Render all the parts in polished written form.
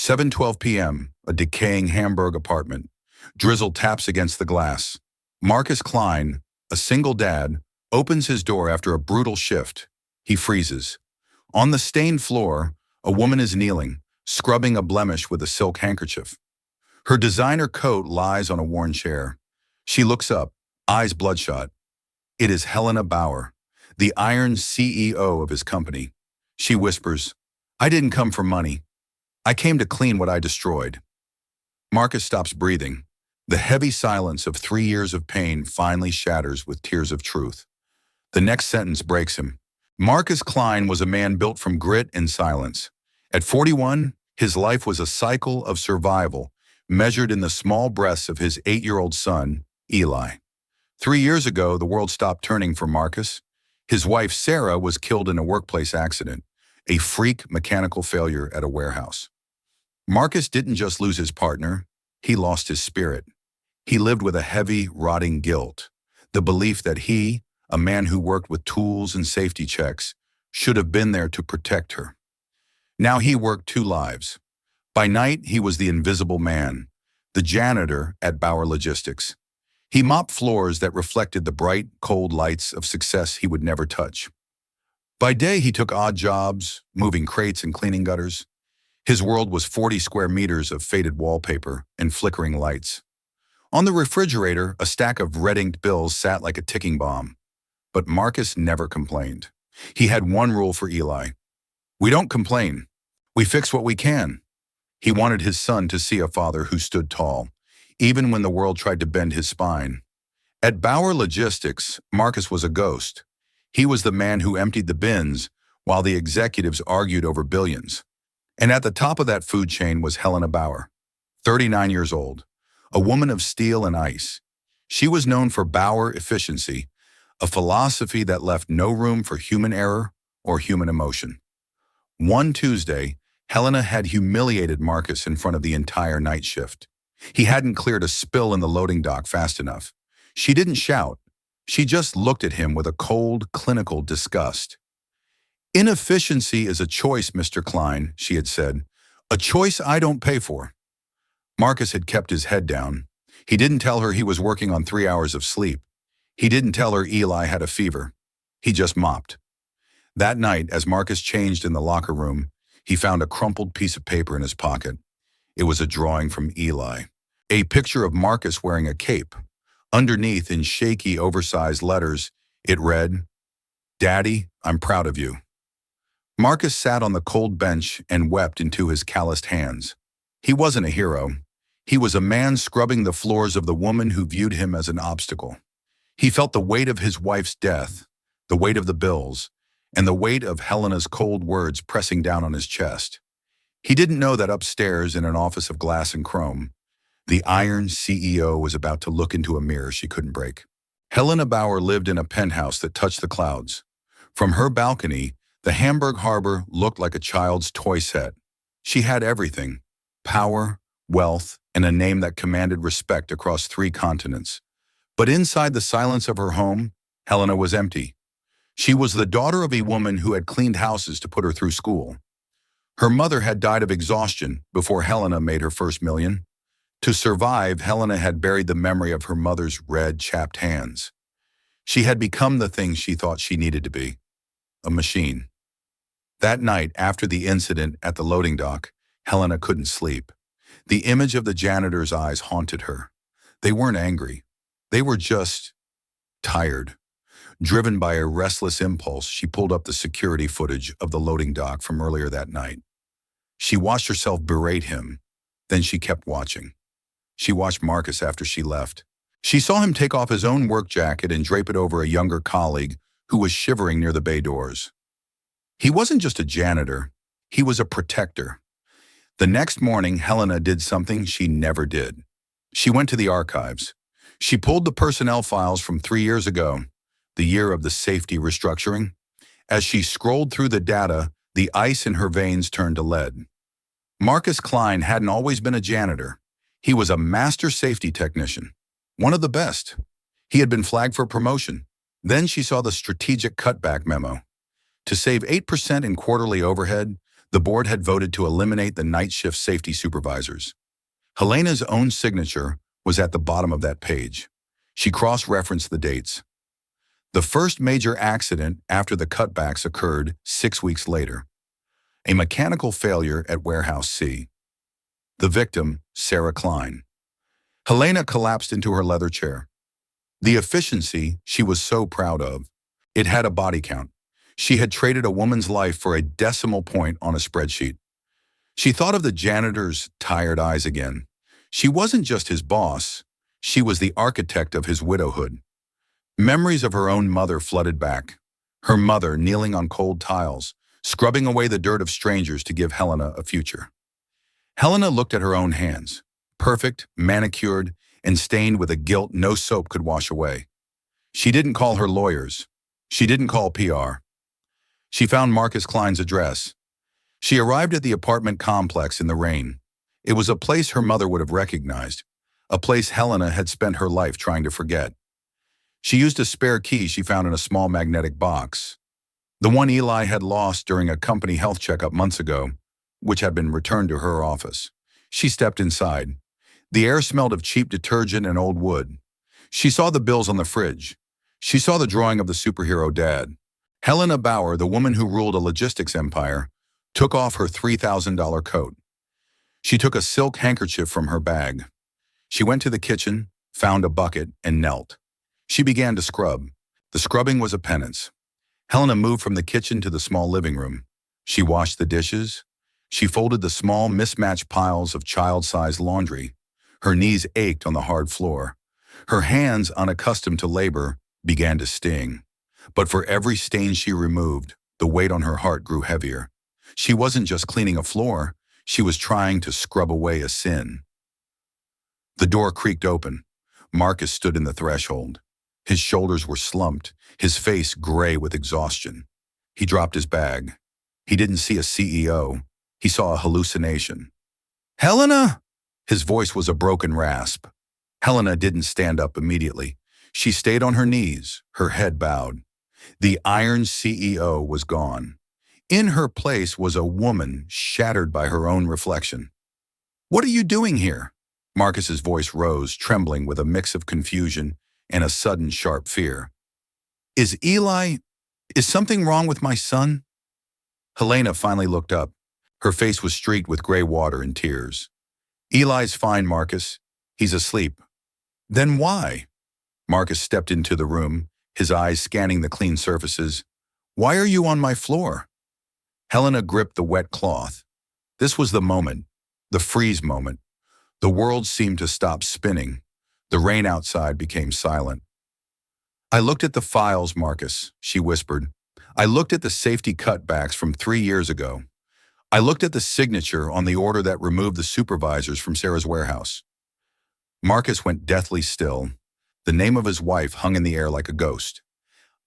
7:12 p.m., a decaying Hamburg apartment. Drizzle taps against the glass. Markus Klein, a single dad, opens his door after a brutal shift. He freezes. On the stained floor, a woman is kneeling, scrubbing a blemish with a silk handkerchief. Her designer coat lies on a worn chair. She looks up, eyes bloodshot. It is Helena Bauer, the iron CEO of his company. She whispers, "I didn't come for money. I came to clean what I destroyed." Markus stops breathing. The heavy silence of 3 years of pain finally shatters with tears of truth. The next sentence breaks him. Markus Klein was a man built from grit and silence. At 41, his life was a cycle of survival, measured in the small breaths of his 8-year-old son, Eli. 3 years ago, the world stopped turning for Markus. His wife, Sarah, was killed in a workplace accident, a freak mechanical failure at a warehouse. Markus didn't just lose his partner, he lost his spirit. He lived with a heavy, rotting guilt, the belief that he, a man who worked with tools and safety checks, should have been there to protect her. Now he worked 2 lives. By night, he was the invisible man, the janitor at Bauer Logistics. He mopped floors that reflected the bright, cold lights of success he would never touch. By day, he took odd jobs, moving crates and cleaning gutters. His world was 40 square meters of faded wallpaper and flickering lights. On the refrigerator, a stack of red-inked bills sat like a ticking bomb. But Markus never complained. He had one rule for Eli. "We don't complain. We fix what we can." He wanted his son to see a father who stood tall, even when the world tried to bend his spine. At Bauer Logistics, Markus was a ghost. He was the man who emptied the bins while the executives argued over billions. And at the top of that food chain was Helena Bauer, 39 years old, a woman of steel and ice. She was known for Bauer efficiency, a philosophy that left no room for human error or human emotion. One Tuesday, Helena had humiliated Markus in front of the entire night shift. He hadn't cleared a spill in the loading dock fast enough. She didn't shout. She just looked at him with a cold, clinical disgust. "Inefficiency is a choice, Mr. Klein," she had said. "A choice I don't pay for." Markus had kept his head down. He didn't tell her he was working on 3 hours of sleep. He didn't tell her Eli had a fever. He just mopped. That night, as Markus changed in the locker room, he found a crumpled piece of paper in his pocket. It was a drawing from Eli. A picture of Markus wearing a cape. Underneath, in shaky, oversized letters, it read, "Daddy, I'm proud of you." Markus sat on the cold bench and wept into his calloused hands. He wasn't a hero. He was a man scrubbing the floors of the woman who viewed him as an obstacle. He felt the weight of his wife's death, the weight of the bills, and the weight of Helena's cold words pressing down on his chest. He didn't know that upstairs in an office of glass and chrome, the iron CEO was about to look into a mirror she couldn't break. Helena Bauer lived in a penthouse that touched the clouds. From her balcony, the Hamburg harbor looked like a child's toy set. She had everything: power, wealth, and a name that commanded respect across 3 continents. But inside the silence of her home, Helena was empty. She was the daughter of a woman who had cleaned houses to put her through school. Her mother had died of exhaustion before Helena made her first million. To survive, Helena had buried the memory of her mother's red, chapped hands. She had become the thing she thought she needed to be: a machine. That night, after the incident at the loading dock, Helena couldn't sleep. The image of the janitor's eyes haunted her. They weren't angry. They were just tired. Driven by a restless impulse, she pulled up the security footage of the loading dock from earlier that night. She watched herself berate him. Then she kept watching. She watched Markus after she left. She saw him take off his own work jacket and drape it over a younger colleague who was shivering near the bay doors. He wasn't just a janitor. He was a protector. The next morning, Helena did something she never did. She went to the archives. She pulled the personnel files from 3 years ago, the year of the safety restructuring. As she scrolled through the data, the ice in her veins turned to lead. Markus Klein hadn't always been a janitor. He was a master safety technician, one of the best. He had been flagged for promotion. Then she saw the strategic cutback memo. To save 8% in quarterly overhead, The board had voted to eliminate the night shift safety supervisors. Helena's own signature was at the bottom of that page. She cross-referenced the dates. The first major accident after the cutbacks occurred 6 weeks later. A mechanical failure at Warehouse C. The victim, Sarah Klein. Helena collapsed into her leather chair. The efficiency she was so proud of. It had a body count. She had traded a woman's life for a decimal point on a spreadsheet. She thought of the janitor's tired eyes again. She wasn't just his boss. She was the architect of his widowhood. Memories of her own mother flooded back. Her mother kneeling on cold tiles, scrubbing away the dirt of strangers to give Helena a future. Helena looked at her own hands, perfect, manicured, and stained with a guilt no soap could wash away. She didn't call her lawyers. She didn't call PR. She found Markus Klein's address. She arrived at the apartment complex in the rain. It was a place her mother would have recognized, a place Helena had spent her life trying to forget. She used a spare key she found in a small magnetic box, the one Eli had lost during a company health checkup months ago, which had been returned to her office. She stepped inside. The air smelled of cheap detergent and old wood. She saw the bills on the fridge. She saw the drawing of the superhero dad. Helena Bauer, the woman who ruled a logistics empire, took off her $3,000 coat. She took a silk handkerchief from her bag. She went to the kitchen, found a bucket, and knelt. She began to scrub. The scrubbing was a penance. Helena moved from the kitchen to the small living room. She washed the dishes. She folded the small, mismatched piles of child-sized laundry. Her knees ached on the hard floor. Her hands, unaccustomed to labor, began to sting. But for every stain she removed, the weight on her heart grew heavier. She wasn't just cleaning a floor. She was trying to scrub away a sin. The door creaked open. Markus stood in the threshold. His shoulders were slumped, his face gray with exhaustion. He dropped his bag. He didn't see a CEO. He saw a hallucination. "Helena!" His voice was a broken rasp. Helena didn't stand up immediately. She stayed on her knees, her head bowed. The iron CEO was gone. In her place was a woman shattered by her own reflection. "What are you doing here?" Markus's voice rose, trembling with a mix of confusion and a sudden sharp fear. Is something wrong with my son?" Helena finally looked up. Her face was streaked with gray water and tears. "Eli's fine, Markus. He's asleep." "Then why?" Markus stepped into the room, his eyes scanning the clean surfaces. "Why are you on my floor?" Helena gripped the wet cloth. This was the moment, the freeze moment. The world seemed to stop spinning. The rain outside became silent. "I looked at the files, Markus," she whispered. "I looked at the safety cutbacks from 3 years ago. I looked at the signature on the order that removed the supervisors from Sarah's warehouse." Markus went deathly still. The name of his wife hung in the air like a ghost.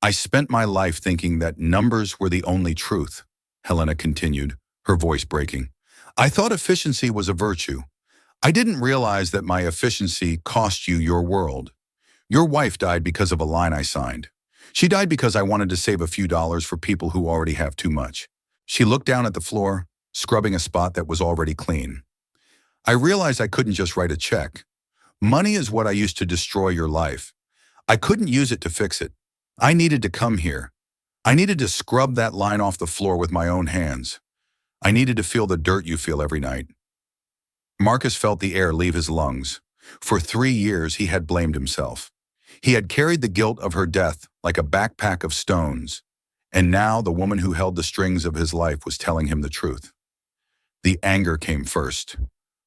"I spent my life thinking that numbers were the only truth," Helena continued, her voice breaking. "I thought efficiency was a virtue. I didn't realize that my efficiency cost you your world. Your wife died because of a line I signed. She died because I wanted to save a few dollars for people who already have too much." She looked down at the floor, scrubbing a spot that was already clean. "I realized I couldn't just write a check. Money is what I used to destroy your life. I couldn't use it to fix it. I needed to come here. I needed to scrub that line off the floor with my own hands. I needed to feel the dirt you feel every night." Markus felt the air leave his lungs. For 3 years, he had blamed himself. He had carried the guilt of her death like a backpack of stones. And now the woman who held the strings of his life was telling him the truth. The anger came first,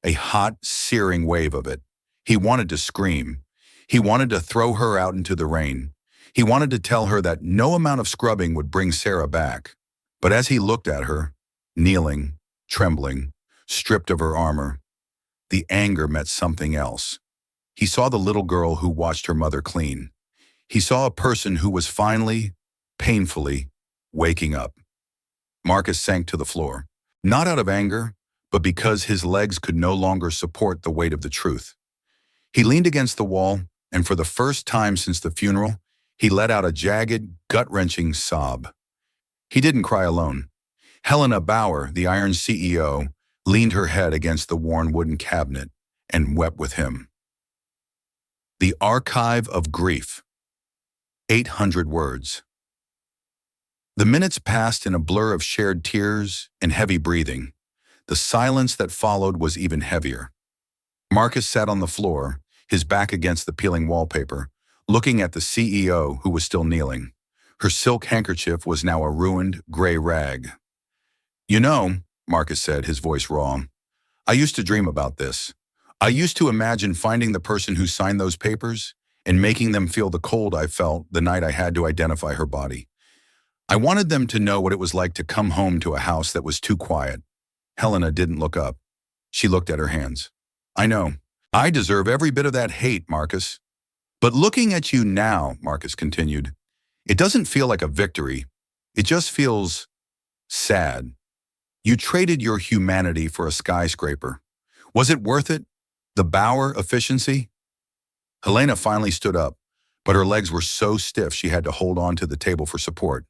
a hot, searing wave of it. He wanted to scream. He wanted to throw her out into the rain. He wanted to tell her that no amount of scrubbing would bring Sarah back. But as he looked at her, kneeling, trembling, stripped of her armor, the anger met something else. He saw the little girl who watched her mother clean. He saw a person who was finally, painfully, waking up. Markus sank to the floor, not out of anger, but because his legs could no longer support the weight of the truth. He leaned against the wall, and for the first time since the funeral, he let out a jagged, gut-wrenching sob. He didn't cry alone. Helena Bauer, the Iron CEO, leaned her head against the worn wooden cabinet and wept with him. The Archive of Grief. 800 words. The minutes passed in a blur of shared tears and heavy breathing. The silence that followed was even heavier. Markus sat on the floor, his back against the peeling wallpaper, looking at the CEO who was still kneeling. Her silk handkerchief was now a ruined, gray rag. "You know," Markus said, his voice raw, "I used to dream about this. I used to imagine finding the person who signed those papers and making them feel the cold I felt the night I had to identify her body. I wanted them to know what it was like to come home to a house that was too quiet." Helena didn't look up. She looked at her hands. "I know. I deserve every bit of that hate, Markus. But looking at you now," Markus continued, "it doesn't feel like a victory. It just feels sad. You traded your humanity for a skyscraper. Was it worth it? The Bauer efficiency?" Helena finally stood up, but her legs were so stiff she had to hold on to the table for support.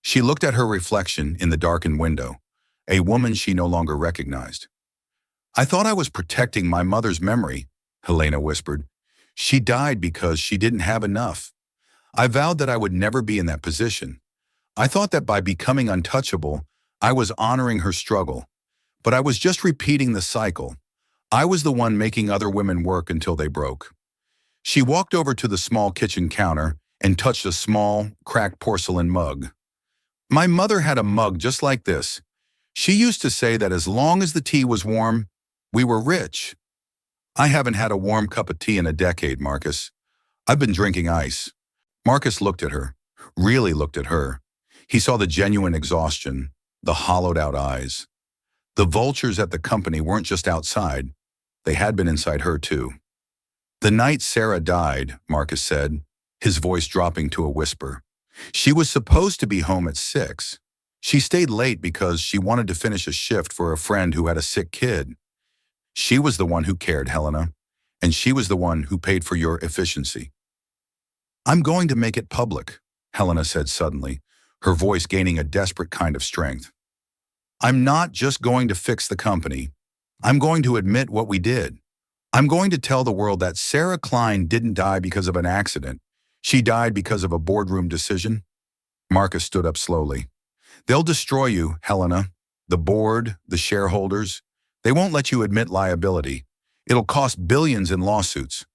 She looked at her reflection in the darkened window, a woman she no longer recognized. "I thought I was protecting my mother's memory," Helena whispered. "She died because she didn't have enough. I vowed that I would never be in that position. I thought that by becoming untouchable, I was honoring her struggle. But I was just repeating the cycle. I was the one making other women work until they broke." She walked over to the small kitchen counter and touched a small, cracked porcelain mug. "My mother had a mug just like this. She used to say that as long as the tea was warm, we were rich. I haven't had a warm cup of tea in a decade, Markus. I've been drinking ice." Markus looked at her, really looked at her. He saw the genuine exhaustion, the hollowed-out eyes. The vultures at the company weren't just outside. They had been inside her, too. "The night Sarah died," Markus said, his voice dropping to a whisper, "she was supposed to be home at 6. She stayed late because she wanted to finish a shift for a friend who had a sick kid. She was the one who cared, Helena, and she was the one who paid for your efficiency." "I'm going to make it public," Helena said suddenly, her voice gaining a desperate kind of strength. "I'm not just going to fix the company. I'm going to admit what we did. I'm going to tell the world that Sarah Klein didn't die because of an accident. She died because of a boardroom decision." Markus stood up slowly. "They'll destroy you, Helena. The board, the shareholders. They won't let you admit liability. It'll cost billions in lawsuits."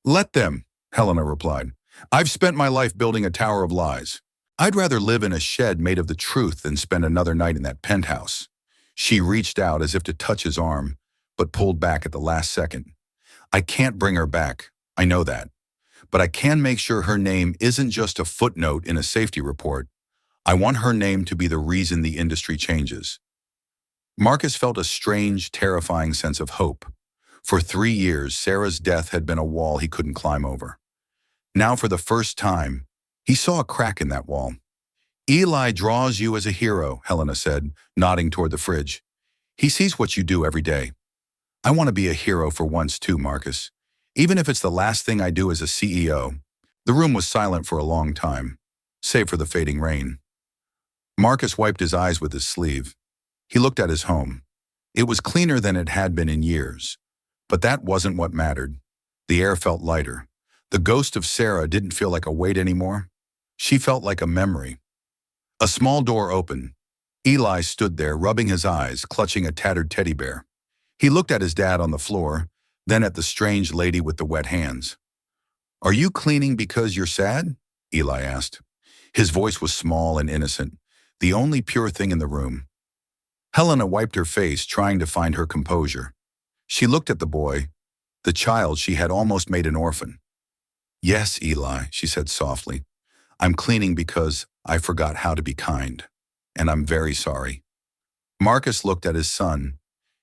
"Let them," Helena replied. "I've spent my life building a tower of lies. I'd rather live in a shed made of the truth than spend another night in that penthouse." She reached out as if to touch his arm, but pulled back at the last second. "I can't bring her back. I know that. But I can make sure her name isn't just a footnote in a safety report. I want her name to be the reason the industry changes." Markus felt a strange, terrifying sense of hope. For 3 years, Sarah's death had been a wall he couldn't climb over. Now, for the first time, he saw a crack in that wall. "Eli draws you as a hero," Helena said, nodding toward the fridge. "He sees what you do every day. I want to be a hero for once too, Markus, even if it's the last thing I do as a CEO." The room was silent for a long time, save for the fading rain. Markus wiped his eyes with his sleeve. He looked at his home. It was cleaner than it had been in years. But that wasn't what mattered. The air felt lighter. The ghost of Sarah didn't feel like a weight anymore. She felt like a memory. A small door opened. Eli stood there, rubbing his eyes, clutching a tattered teddy bear. He looked at his dad on the floor, then at the strange lady with the wet hands. "Are you cleaning because you're sad?" Eli asked. His voice was small and innocent, the only pure thing in the room. Helena wiped her face, trying to find her composure. She looked at the boy, the child she had almost made an orphan. "Yes, Eli," she said softly. "I'm cleaning because I forgot how to be kind, and I'm very sorry." Markus looked at his son.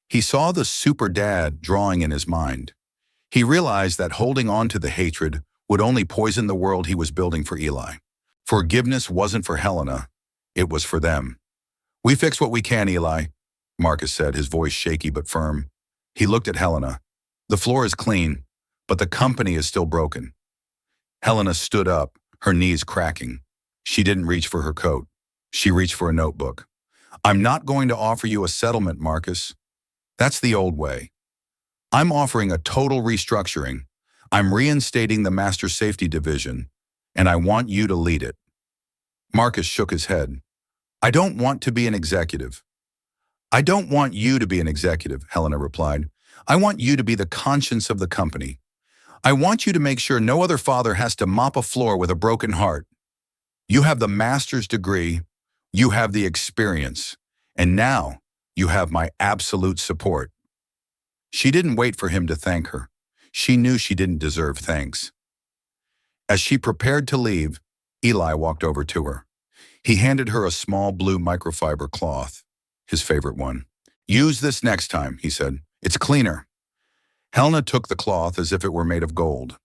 He saw the super dad drawing in his mind. He realized that holding on to the hatred would only poison the world he was building for Eli. Forgiveness wasn't for Helena. It was for them. "We fix what we can, Eli," Markus said, his voice shaky but firm. He looked at Helena. "The floor is clean, but the company is still broken." Helena stood up, her knees cracking. She didn't reach for her coat. She reached for a notebook. I'm not going to offer you a settlement, Markus. That's the old way. I'm offering a total restructuring. I'm reinstating the Master Safety Division, and I want you to lead it. Markus shook his head. I don't want to be an executive. I don't want you to be an executive, Helena replied. I want you to be the conscience of the company. I want you to make sure no other father has to mop a floor with a broken heart. You have the master's degree, you have the experience, and now you have my absolute support. She didn't wait for him to thank her. She knew she didn't deserve thanks. As she prepared to leave, Eli walked over to her. He handed her a small blue microfiber cloth, his favorite one. Use this next time, he said. It's cleaner. Helena took the cloth as if it were made of gold.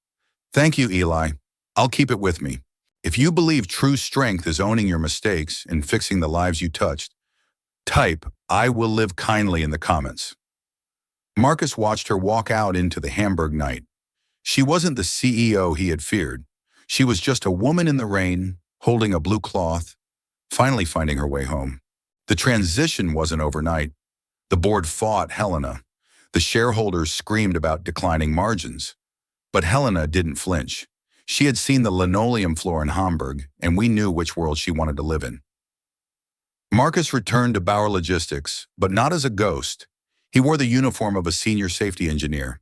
Thank you, Eli. I'll keep it with me. If you believe true strength is owning your mistakes and fixing the lives you touched, type, I will live kindly in the comments. Markus watched her walk out into the Hamburg night. She wasn't the CEO he had feared. She was just a woman in the rain, holding a blue cloth, finally finding her way home. The transition wasn't overnight. The board fought Helena. The shareholders screamed about declining margins. But Helena didn't flinch. She had seen the linoleum floor in Hamburg, and we knew which world she wanted to live in. Markus returned to Bauer Logistics, but not as a ghost. He wore the uniform of a senior safety engineer.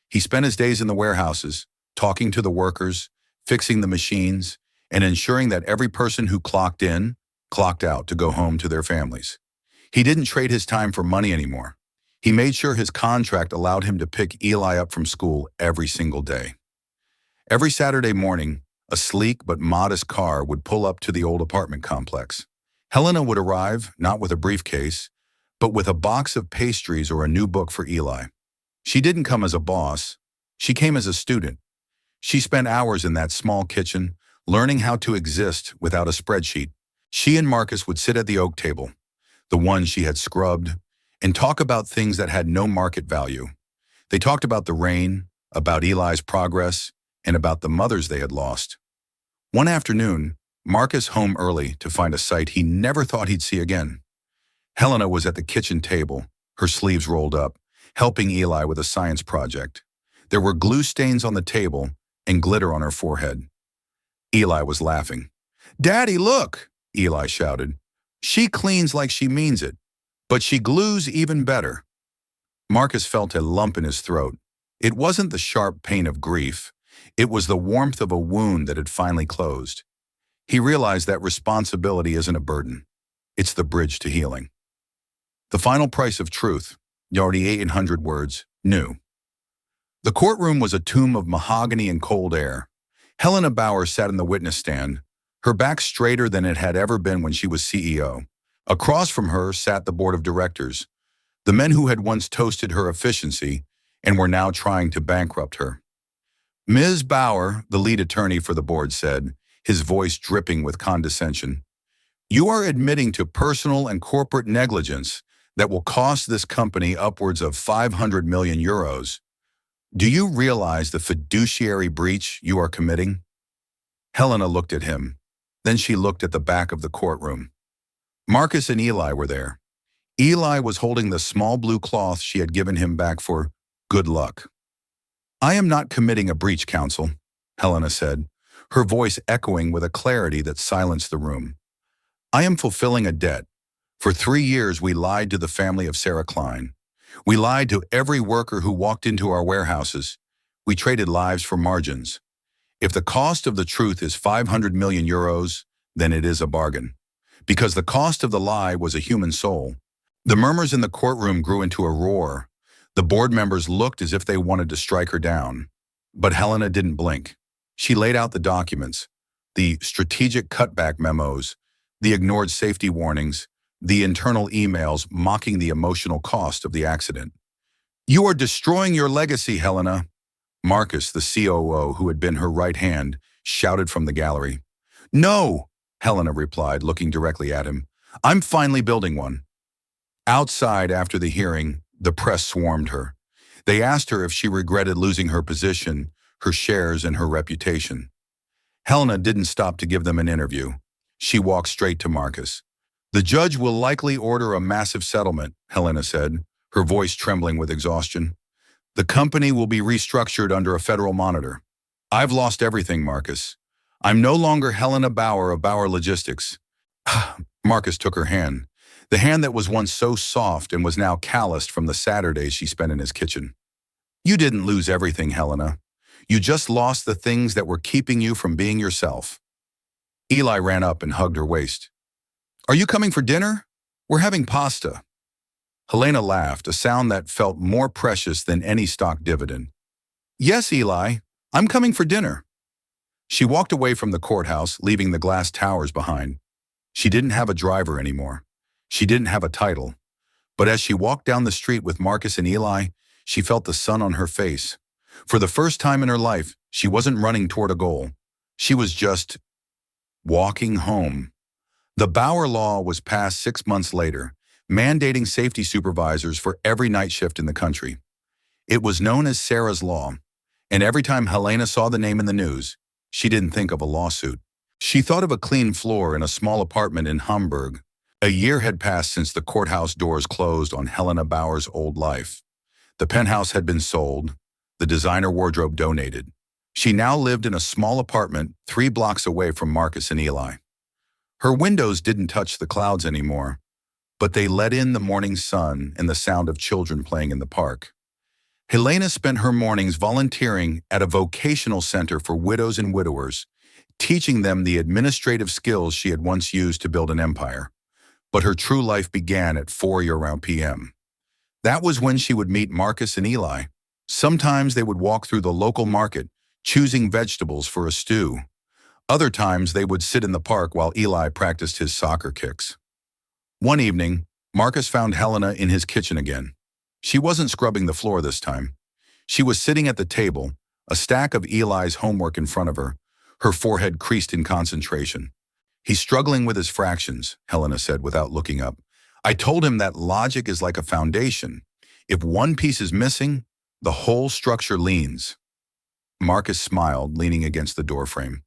He spent his days in the warehouses, talking to the workers, fixing the machines, and ensuring that every person who clocked in, clocked out to go home to their families. He didn't trade his time for money anymore. He made sure his contract allowed him to pick Eli up from school every single day. Every Saturday morning, a sleek but modest car would pull up to the old apartment complex. Helena would arrive, not with a briefcase, but with a box of pastries or a new book for Eli. She didn't come as a boss. She came as a student. She spent hours in that small kitchen, learning how to exist without a spreadsheet. She and Markus would sit at the oak table, the one she had scrubbed, and talk about things that had no market value. They talked about the rain, about Eli's progress, and about the mothers they had lost. One afternoon, Markus home early to find a sight he never thought he'd see again. Helena was at the kitchen table, her sleeves rolled up, helping Eli with a science project. There were glue stains on the table and glitter on her forehead. Eli was laughing. "Daddy, look!" Eli shouted. "She cleans like she means it, but she glues even better." Markus felt a lump in his throat. It wasn't the sharp pain of grief. It was the warmth of a wound that had finally closed. He realized that responsibility isn't a burden. It's the bridge to healing. The final price of truth, already 800 words, new. The courtroom was a tomb of mahogany and cold air. Helena Bauer sat in the witness stand, her back straighter than it had ever been when she was CEO. Across from her sat the board of directors, the men who had once toasted her efficiency and were now trying to bankrupt her. Ms. Bauer, the lead attorney for the board, said, his voice dripping with condescension, "You are admitting to personal and corporate negligence that will cost this company upwards of 500 million euros. Do you realize the fiduciary breach you are committing?" Helena looked at him. Then she looked at the back of the courtroom. Markus and Eli were there. Eli was holding the small blue cloth she had given him back for good luck. "I am not committing a breach, counsel," Helena said, her voice echoing with a clarity that silenced the room. "I am fulfilling a debt. For 3 years we lied to the family of Sarah Klein. We lied to every worker who walked into our warehouses. We traded lives for margins. If the cost of the truth is 500 million euros, then it is a bargain. Because the cost of the lie was a human soul." The murmurs in the courtroom grew into a roar. The board members looked as if they wanted to strike her down. But Helena didn't blink. She laid out the documents, the strategic cutback memos, the ignored safety warnings, the internal emails mocking the emotional cost of the accident. "You are destroying your legacy, Helena." Markus, the COO, who had been her right hand, shouted from the gallery. "No," Helena replied, looking directly at him. "I'm finally building one." Outside, after the hearing, the press swarmed her. They asked her if she regretted losing her position, her shares, and her reputation. Helena didn't stop to give them an interview. She walked straight to Markus. The judge will likely order a massive settlement, Helena said, her voice trembling with exhaustion. The company will be restructured under a federal monitor. I've lost everything, Markus. I'm no longer Helena Bauer of Bauer Logistics. Markus took her hand, the hand that was once so soft and was now calloused from the Saturdays she spent in his kitchen. You didn't lose everything, Helena. You just lost the things that were keeping you from being yourself. Eli ran up and hugged her waist. Are you coming for dinner? We're having pasta. Helena laughed, a sound that felt more precious than any stock dividend. Yes, Eli, I'm coming for dinner. She walked away from the courthouse, leaving the glass towers behind. She didn't have a driver anymore. She didn't have a title. But as she walked down the street with Markus and Eli, she felt the sun on her face. For the first time in her life, she wasn't running toward a goal. She was just walking home. The Bauer Law was passed 6 months later, mandating safety supervisors for every night shift in the country. It was known as Sarah's Law, and every time Helena saw the name in the news, she didn't think of a lawsuit. She thought of a clean floor in a small apartment in Hamburg. A year had passed since the courthouse doors closed on Helena Bauer's old life. The penthouse had been sold, the designer wardrobe donated. She now lived in a small apartment 3 blocks away from Markus and Eli. Her windows didn't touch the clouds anymore, but they let in the morning sun and the sound of children playing in the park. Helena spent her mornings volunteering at a vocational center for widows and widowers, teaching them the administrative skills she had once used to build an empire. But her true life began at 4 around p.m. That was when she would meet Markus and Eli. Sometimes they would walk through the local market, choosing vegetables for a stew. Other times they would sit in the park while Eli practiced his soccer kicks. One evening, Markus found Helena in his kitchen again. She wasn't scrubbing the floor this time. She was sitting at the table, a stack of Eli's homework in front of her, her forehead creased in concentration. He's struggling with his fractions, Helena said without looking up. I told him that logic is like a foundation. If one piece is missing, the whole structure leans. Markus smiled, leaning against the doorframe.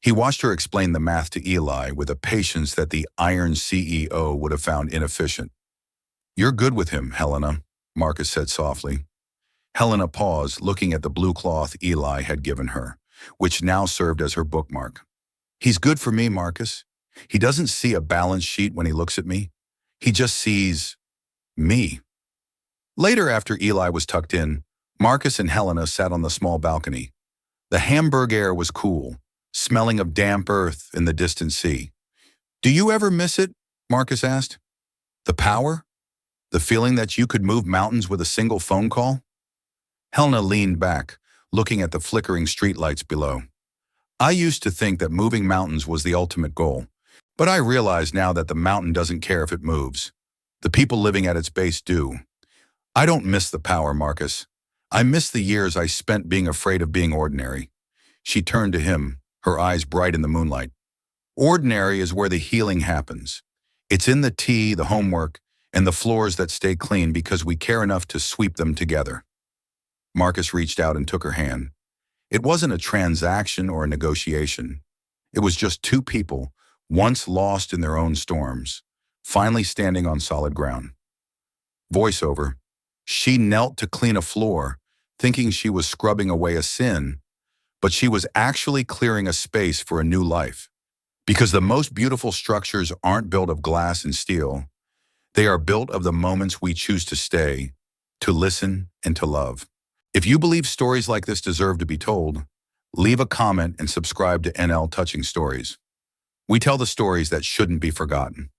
He watched her explain the math to Eli with a patience that the iron CEO would have found inefficient. You're good with him, Helena, Markus said softly. Helena paused, looking at the blue cloth Eli had given her, which now served as her bookmark. He's good for me, Markus. He doesn't see a balance sheet when he looks at me. He just sees me. Later, after Eli was tucked in, Markus and Helena sat on the small balcony. The Hamburg air was cool, smelling of damp earth in the distant sea. Do you ever miss it? Markus asked. The power? The feeling that you could move mountains with a single phone call? Helena leaned back, looking at the flickering streetlights below. I used to think that moving mountains was the ultimate goal, but I realize now that the mountain doesn't care if it moves. The people living at its base do. I don't miss the power, Markus. I miss the years I spent being afraid of being ordinary. She turned to him, her eyes bright in the moonlight. Ordinary is where the healing happens. It's in the tea, the homework, and the floors that stay clean because we care enough to sweep them together. Markus reached out and took her hand. It wasn't a transaction or a negotiation. It was just 2 people, once lost in their own storms, finally standing on solid ground. Voiceover. She knelt to clean a floor, thinking she was scrubbing away a sin, but she was actually clearing a space for a new life. Because the most beautiful structures aren't built of glass and steel. They are built of the moments we choose to stay, to listen, and to love. If you believe stories like this deserve to be told, leave a comment and subscribe to NL Touching Stories. We tell the stories that shouldn't be forgotten.